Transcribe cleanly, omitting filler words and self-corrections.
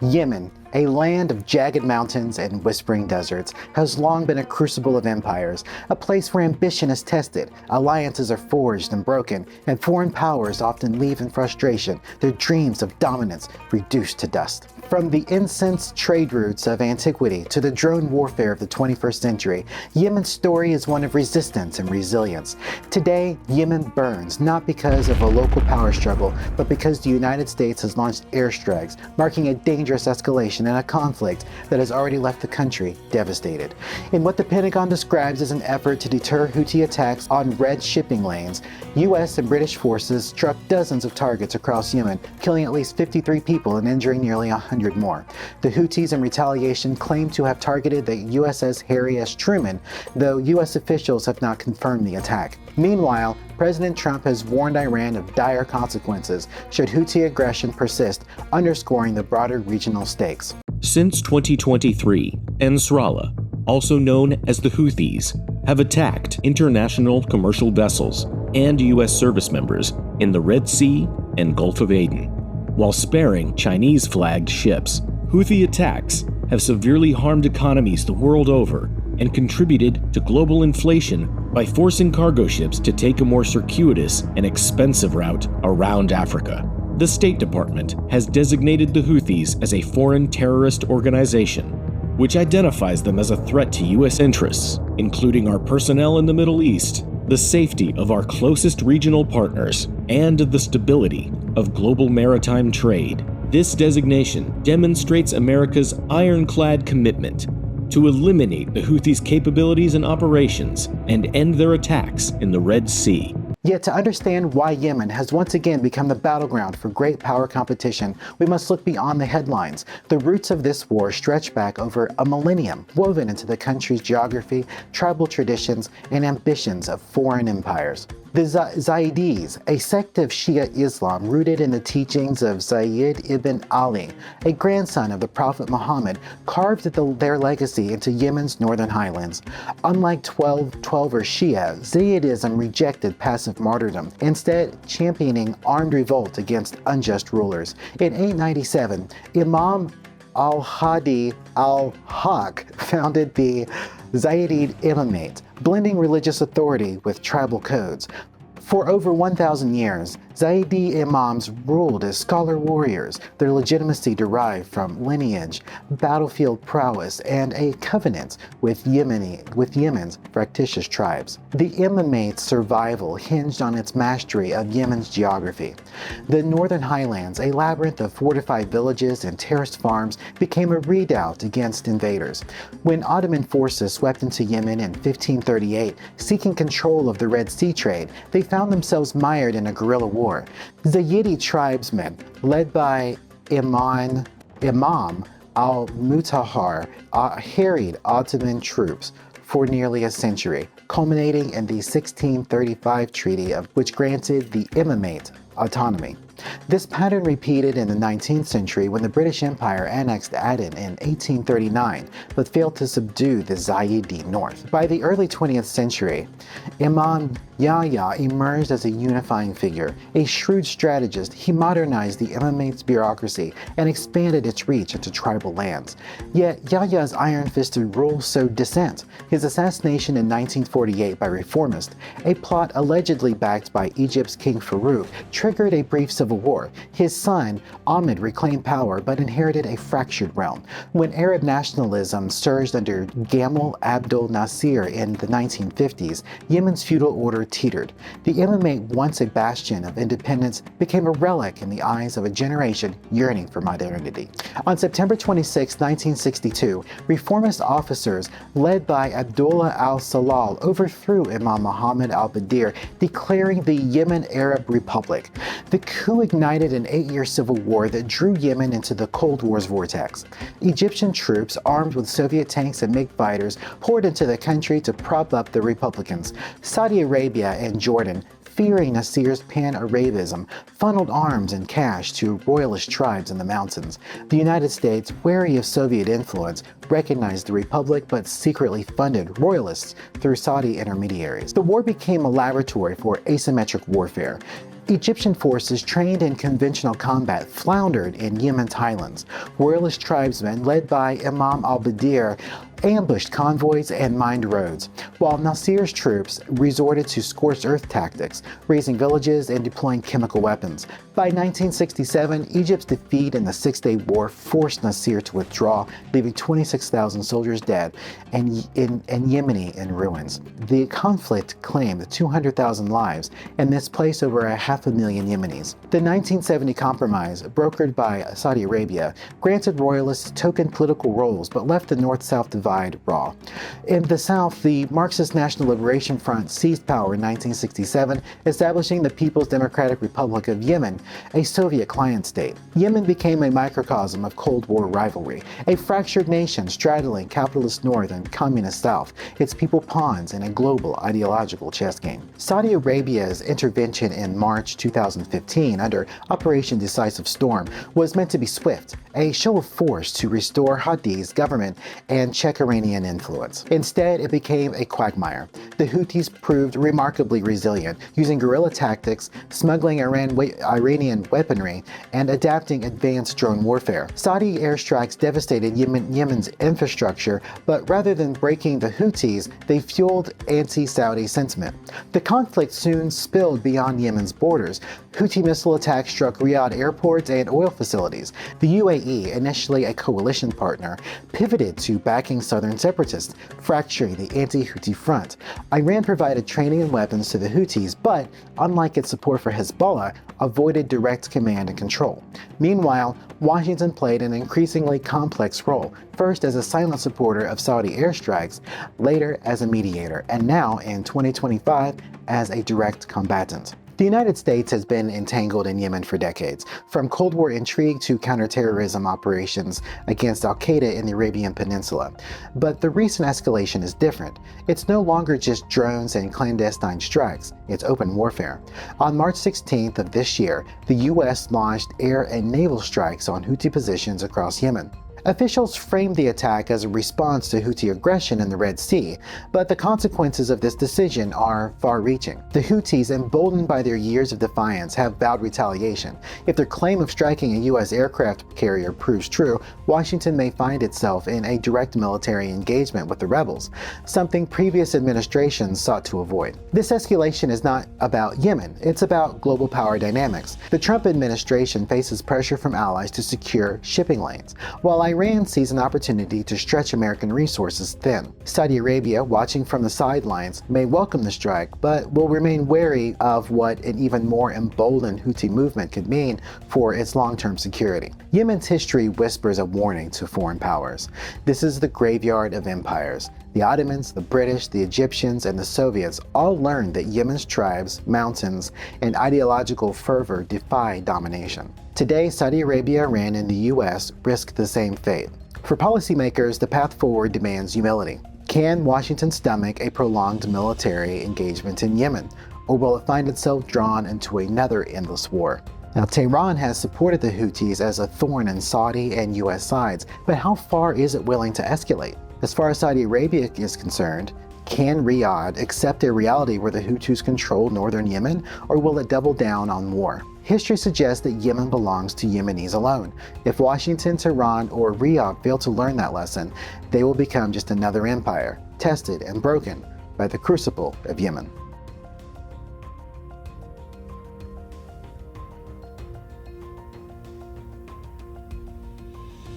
Yemen, a land of jagged mountains and whispering deserts, has long been a crucible of empires, a place where ambition is tested, alliances are forged and broken, and foreign powers often leave in frustration, their dreams of dominance reduced to dust. From the incensed trade routes of antiquity to the drone warfare of the 21st century, Yemen's story is one of resistance and resilience. Today, Yemen burns not because of a local power struggle, but because the United States has launched airstrikes, marking a dangerous escalation in a conflict that has already left the country devastated. In what the Pentagon describes as an effort to deter Houthi attacks on red shipping lanes, U.S. and British forces struck dozens of targets across Yemen, killing at least 53 people and injuring nearly 100 more. The Houthis in retaliation claim to have targeted the USS Harry S. Truman, though U.S. officials have not confirmed the attack. Meanwhile, President Trump has warned Iran of dire consequences should Houthi aggression persist, underscoring the broader regional stakes. Since 2023, Nasrallah, also known as the Houthis, have attacked international commercial vessels and U.S. service members in the Red Sea and Gulf of Aden, while sparing Chinese-flagged ships. Houthi attacks have severely harmed economies the world over and contributed to global inflation by forcing cargo ships to take a more circuitous and expensive route around Africa. The State Department has designated the Houthis as a foreign terrorist organization, which identifies them as a threat to U.S. interests, including our personnel in the Middle East, the safety of our closest regional partners, and the stability of global maritime trade. This designation demonstrates America's ironclad commitment to eliminate the Houthis' capabilities and operations and end their attacks in the Red Sea. Yet to understand why Yemen has once again become the battleground for great power competition, we must look beyond the headlines. The roots of this war stretch back over a millennium, woven into the country's geography, tribal traditions, and ambitions of foreign empires. The Zaydis, a sect of Shia Islam rooted in the teachings of Zaydi Ibn Ali, a grandson of the Prophet Muhammad, carved their legacy into Yemen's northern highlands. Unlike 12er Shia, Zaydism rejected passive martyrdom, instead championing armed revolt against unjust rulers. In 897, Imam al-Hadi al-Haq founded the Zaydi Imamate, blending religious authority with tribal codes. For over 1,000 years, Zaydi Imams ruled as scholar warriors, their legitimacy derived from lineage, battlefield prowess, and a covenant with Yemen's fractious tribes. The Imamate's survival hinged on its mastery of Yemen's geography. The northern highlands, a labyrinth of fortified villages and terraced farms, became a redoubt against invaders. When Ottoman forces swept into Yemen in 1538, seeking control of the Red Sea trade, they found themselves mired in a guerrilla war. Zaydi tribesmen, led by Imam al-Mutahhar, harried Ottoman troops for nearly a century, culminating in the 1635 treaty which granted the Imamate autonomy. This pattern repeated in the 19th century when the British Empire annexed Aden in 1839, but failed to subdue the Zaydi north. By the early 20th century, Imam Yahya emerged as a unifying figure. A shrewd strategist, he modernized the Imamate's bureaucracy and expanded its reach into tribal lands. Yet Yahya's iron-fisted rule sowed dissent. His assassination in 1948 by reformists, a plot allegedly backed by Egypt's King Farouk, triggered a brief civil war. His son, Ahmed, reclaimed power but inherited a fractured realm. When Arab nationalism surged under Gamal Abdel Nasser in the 1950s, Yemen's feudal order teetered. The Imamate, once a bastion of independence, became a relic in the eyes of a generation yearning for modernity. On September 26, 1962, reformist officers led by Abdullah al-Salal overthrew Imam Muhammad al-Badir, declaring the Yemen Arab Republic. The coup ignited an 8-year civil war that drew Yemen into the Cold War's vortex. Egyptian troops, armed with Soviet tanks and MiG fighters, poured into the country to prop up the Republicans. Saudi Arabia and Jordan fearing Nasser's pan-Arabism, funneled arms and cash to royalist tribes in the mountains. The United States, wary of Soviet influence, recognized the republic but secretly funded royalists through Saudi intermediaries. The war became a laboratory for asymmetric warfare. Egyptian forces trained in conventional combat floundered in Yemen's highlands. Royalist tribesmen, led by Imam al-Badir, ambushed convoys and mined roads, while Nasser's troops resorted to scorched earth tactics, razing villages and deploying chemical weapons. By 1967, Egypt's defeat in the Six-Day War forced Nasser to withdraw, leaving 26,000 soldiers dead and Yemeni in ruins. The conflict claimed 200,000 lives and displaced over 500,000 Yemenis. The 1970 compromise, brokered by Saudi Arabia, granted royalists token political roles but left the North-South divide raw. In the South, the Marxist National Liberation Front seized power in 1967, establishing the People's Democratic Republic of Yemen, a Soviet client state. Yemen became a microcosm of Cold War rivalry, a fractured nation straddling capitalist North and communist South, its people pawns in a global ideological chess game. Saudi Arabia's intervention in March 2015 under Operation Decisive Storm was meant to be swift, a show of force to restore Houthis' government and check Iranian influence. Instead, it became a quagmire. The Houthis proved remarkably resilient, using guerrilla tactics, smuggling Iranian weaponry, and adapting advanced drone warfare. Saudi airstrikes devastated Yemen's infrastructure, but rather than breaking the Houthis, they fueled anti-Saudi sentiment. The conflict soon spilled beyond Yemen's borders. Houthi missile attacks struck Riyadh airports and oil facilities. The UAE, initially a coalition partner, pivoted to backing southern separatists, fracturing the anti-Houthi front. Iran provided training and weapons to the Houthis, but, unlike its support for Hezbollah, avoided direct command and control. Meanwhile, Washington played an increasingly complex role, first as a silent supporter of Saudi airstrikes, later as a mediator, and now, in 2025, as a direct combatant. The United States has been entangled in Yemen for decades, from Cold War intrigue to counterterrorism operations against al-Qaeda in the Arabian Peninsula. But the recent escalation is different. It's no longer just drones and clandestine strikes, it's open warfare. On March 16th of this year, the U.S. launched air and naval strikes on Houthi positions across Yemen. Officials framed the attack as a response to Houthi aggression in the Red Sea, but the consequences of this decision are far-reaching. The Houthis, emboldened by their years of defiance, have vowed retaliation. If their claim of striking a U.S. aircraft carrier proves true, Washington may find itself in a direct military engagement with the rebels, something previous administrations sought to avoid. This escalation is not about Yemen, it's about global power dynamics. The Trump administration faces pressure from allies to secure shipping lanes, while Iran sees an opportunity to stretch American resources thin. Saudi Arabia, watching from the sidelines, may welcome the strike, but will remain wary of what an even more emboldened Houthi movement could mean for its long-term security. Yemen's history whispers a warning to foreign powers. This is the graveyard of empires. The Ottomans, the British, the Egyptians, and the Soviets all learned that Yemen's tribes, mountains, and ideological fervor defy domination. Today, Saudi Arabia, Iran, and the U.S. risk the same fate. For policymakers, the path forward demands humility. Can Washington stomach a prolonged military engagement in Yemen, or will it find itself drawn into another endless war? Now, Tehran has supported the Houthis as a thorn in Saudi and U.S. sides, but how far is it willing to escalate? As far as Saudi Arabia is concerned, can Riyadh accept a reality where the Houthis control northern Yemen, or will it double down on war? History suggests that Yemen belongs to Yemenis alone. If Washington, Tehran, or Riyadh fail to learn that lesson, they will become just another empire, tested and broken by the Crucible of Yemen.